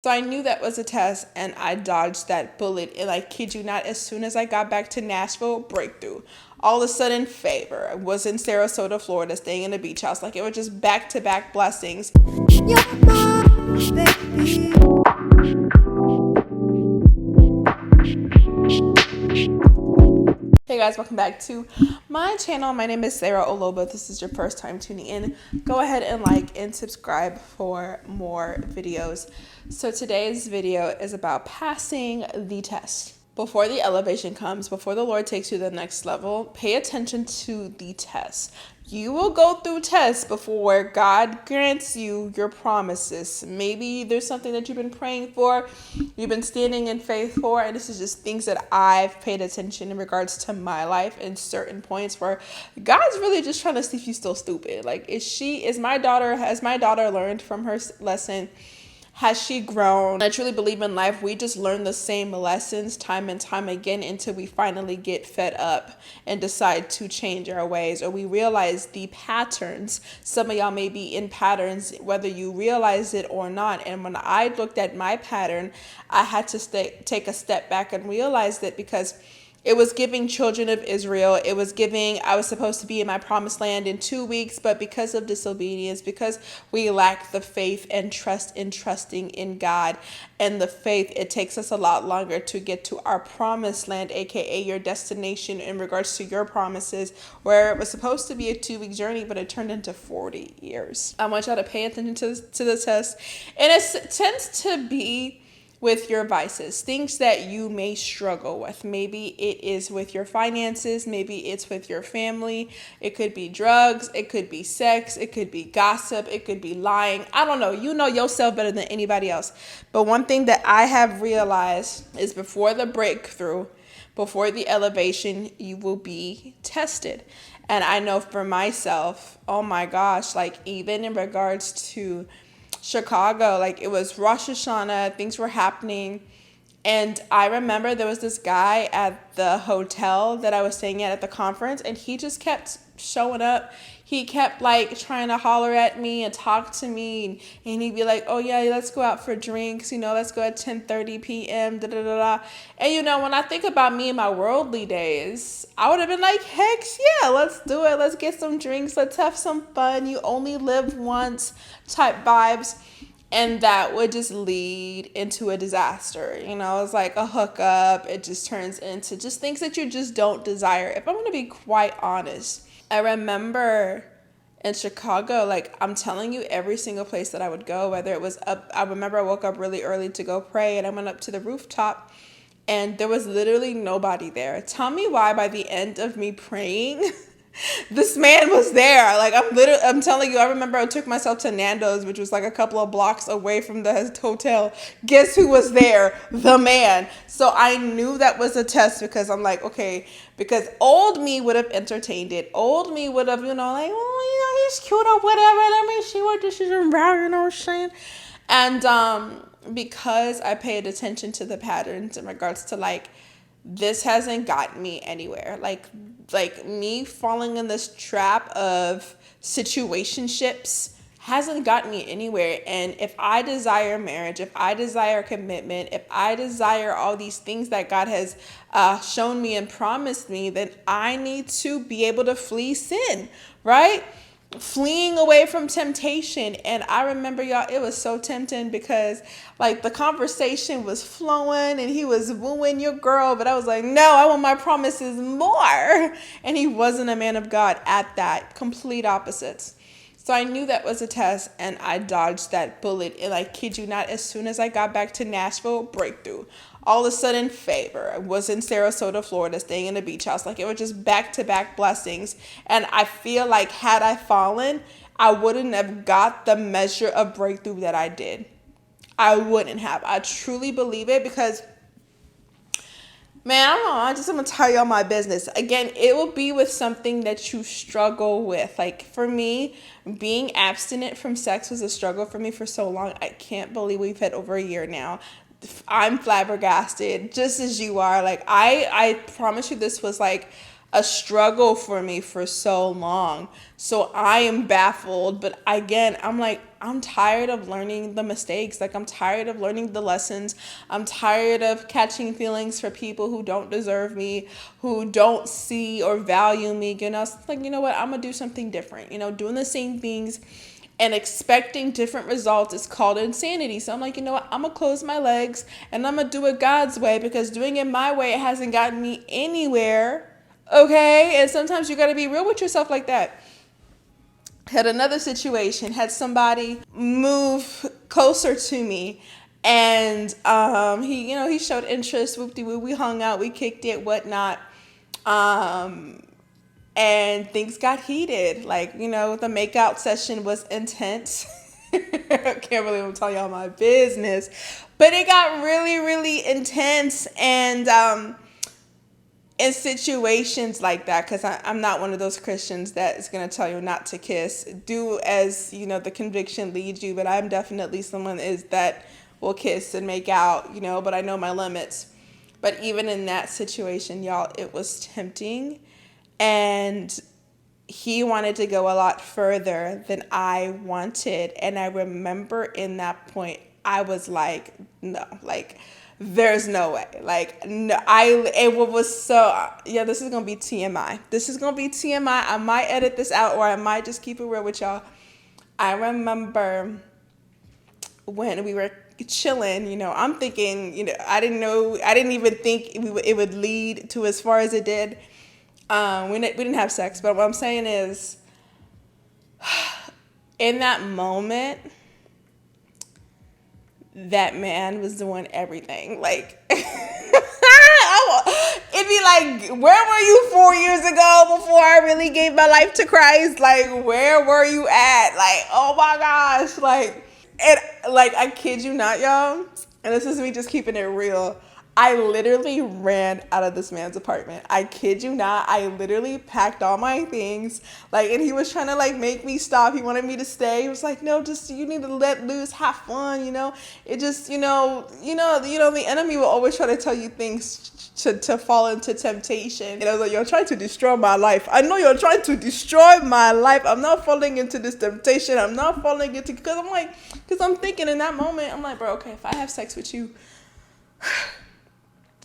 So I knew that was a test and I dodged that bullet. And I kid you not, as soon as I got back to Nashville, breakthrough. All of a sudden, favor. I was in Sarasota, Florida, staying in a beach house. Like, it was just back to back blessings. You're my baby. Hey guys, welcome back to my channel. My name is Sarah Oloba. This is your first time tuning in. Go ahead and like and subscribe for more videos. So today's video is about passing the test. Before the elevation comes, before the Lord takes you to the next level, pay attention to the test. You will go through tests before God grants you your promises. Maybe there's something that you've been praying for, you've been standing in faith for, and this is just things that I've paid attention in regards to my life in certain points where God's really just trying to see if you're still stupid. Like, has my daughter learned from her lesson? Has she grown? I truly believe in life, we just learn the same lessons time and time again until we finally get fed up and decide to change our ways, or we realize the patterns. Some of y'all may be in patterns, whether you realize it or not. And when I looked at my pattern, I had to take a step back and realize that, because it was giving children of Israel. It was giving, I was supposed to be in my promised land in 2 weeks, but because of disobedience, because we lack the faith and trust in trusting in God and the faith, it takes us a lot longer to get to our promised land, aka your destination in regards to your promises, where it was supposed to be a 2-week journey, but it turned into 40 years. I want y'all to pay attention to the test. And it tends to be with your vices, things that you may struggle with. Maybe it is with your finances, maybe it's with your family. It could be drugs, it could be sex, it could be gossip, it could be lying. I don't know. You know yourself better than anybody else. But one thing that I have realized is, before the breakthrough, before the elevation, you will be tested. And I know for myself, oh my gosh, like, even in regards to Chicago, like, it was Rosh Hashanah, things were happening, and I remember there was this guy at the hotel that I was staying at the conference, and he just kept showing up. He kept like trying to holler at me and talk to me, and he'd be like, oh yeah, let's go out for drinks, let's go at 10:30 p.m. da da da da. And when I think about me in my worldly days, I would have been like, heck yeah, let's do it, let's get some drinks, let's have some fun, you only live once type vibes. And that would just lead into a disaster. It's like a hookup. It just turns into just things that you just don't desire. If I'm going to be quite honest, I remember in Chicago, like, I'm telling you, every single place that I would go, whether it was up, I remember I woke up really early to go pray, and I went up to the rooftop, and there was literally nobody there. Tell me why by the end of me praying, this man was there. Like, I'm telling you, I remember I took myself to Nando's, which was like a couple of blocks away from the hotel. Guess who was there? The man. So I knew that was a test, because I'm like, okay, because old me would have entertained it. Old me would have, like, oh, he's cute or whatever. Let me see what this is about, what I'm saying? And because I paid attention to the patterns in regards to, like, this hasn't gotten me anywhere. Like me falling in this trap of situationships hasn't gotten me anywhere. And if I desire marriage, if I desire commitment, if I desire all these things that God has shown me and promised me, then I need to be able to flee sin, right? Fleeing away from temptation. And I remember, y'all, it was so tempting, because like the conversation was flowing and he was wooing your girl, but I was like, no, I want my promises more. And he wasn't a man of God at that. Complete opposites. So I knew that was a test, and I dodged that bullet. And I kid you not, as soon as I got back to Nashville, breakthrough. All of a sudden, favor. I was in Sarasota, Florida, staying in a beach house. Like, it was just back to back blessings. And I feel like, had I fallen, I wouldn't have got the measure of breakthrough that I did. I wouldn't have. I truly believe it, because, man, I don't know. I'm going to tell y'all my business. Again, it will be with something that you struggle with. Like, for me, being abstinent from sex was a struggle for me for so long. I can't believe we've had over a year now. I'm flabbergasted, just as you are. Like, I promise you, this was like a struggle for me for so long. So I am baffled. But again, I'm like, I'm tired of learning the mistakes. Like, I'm tired of learning the lessons. I'm tired of catching feelings for people who don't deserve me, who don't see or value me. It's like, you know what? I'm going to do something different. Doing the same things and expecting different results is called insanity. So I'm like, you know what? I'm going to close my legs and I'm going to do it God's way, because doing it my way, it hasn't gotten me anywhere. Okay? And sometimes you got to be real with yourself like that. Had another situation, had somebody move closer to me, and he showed interest. Whoop-de-woo, we hung out, we kicked it, whatnot. And things got heated. Like, the makeout session was intense. I can't believe I'm telling y'all my business. But it got really, really intense. And in situations like that, because I'm not one of those Christians that is going to tell you not to kiss. Do as, the conviction leads you. But I'm definitely someone that will kiss and make out, but I know my limits. But even in that situation, y'all, it was tempting. And he wanted to go a lot further than I wanted. And I remember in that point, I was like, no, like, there's no way. Like, no, it was so, yeah, this is going to be TMI. I might edit this out, or I might just keep it real with y'all. I remember when we were chilling, I'm thinking, I didn't even think it would lead to as far as it did. We didn't have sex, but what I'm saying is, in that moment, that man was doing everything. Like, it'd be like, where were you 4 years ago before I really gave my life to Christ? Like, where were you at? Like, oh my gosh. Like, I kid you not, y'all. And this is me just keeping it real. I literally ran out of this man's apartment. I kid you not. I literally packed all my things. Like, and he was trying to make me stop. He wanted me to stay. He was like, no, just, you need to let loose, have fun, It just, the enemy will always try to tell you things to fall into temptation. And I was like, you're trying to destroy my life. I know you're trying to destroy my life. I'm not falling into this temptation. I'm not falling into, because I'm thinking in that moment, I'm like, bro, okay, if I have sex with you,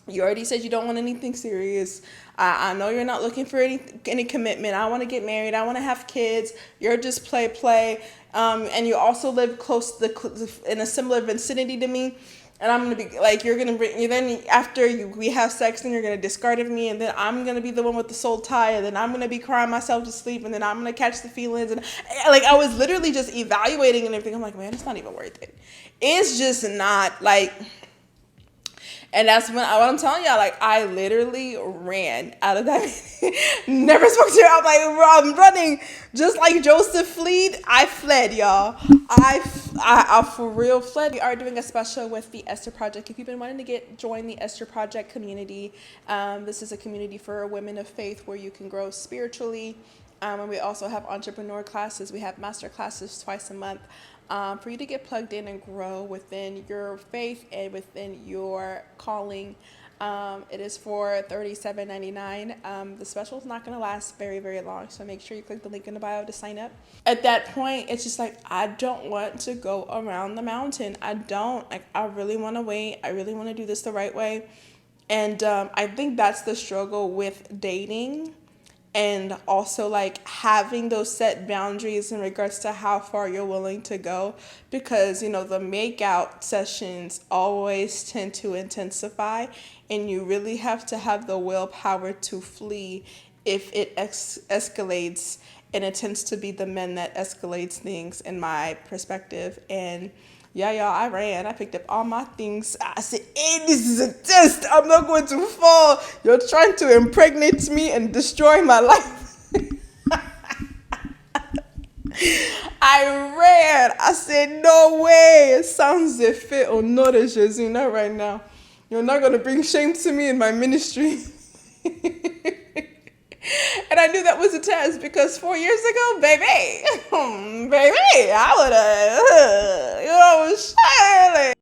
you already said you don't want anything serious. I know you're not looking for any commitment. I want to get married. I want to have kids. You're just play. And you also live close in a similar vicinity to me. And I'm going to be like, then after we have sex, then you're going to discard of me. And then I'm going to be the one with the soul tie. And then I'm going to be crying myself to sleep. And then I'm going to catch the feelings. And I was literally just evaluating and everything. I'm like, man, it's not even worth it. It's just not and that's when I'm telling y'all, I literally ran out of that. Never spoke to her. I'm running. Just like Joseph fled, I fled, y'all. I for real fled. We are doing a special with the Esther Project. If you've been wanting to join the Esther Project community, this is a community for women of faith where you can grow spiritually. And we also have entrepreneur classes. We have master classes twice a month. For you to get plugged in and grow within your faith and within your calling. It is for $37.99. The special is not going to last very, very long, so make sure you click the link in the bio to sign up. At that point, it's just I don't want to go around the mountain. I don't. I really want to wait. I really want to do this the right way. And I think that's the struggle with dating. And also having those set boundaries in regards to how far you're willing to go, because the makeout sessions always tend to intensify, and you really have to have the willpower to flee if it escalates, and it tends to be the men that escalates things in my perspective. And yeah, y'all, I ran. I picked up all my things. I said, hey, this is a test. I'm not going to fall. You're trying to impregnate me and destroy my life. I ran. I said, no way. Sounds a fait au nom de Jésus. Not right now. You're not going to bring shame to me in my ministry. And I knew that was a test, because 4 years ago, baby, I would have,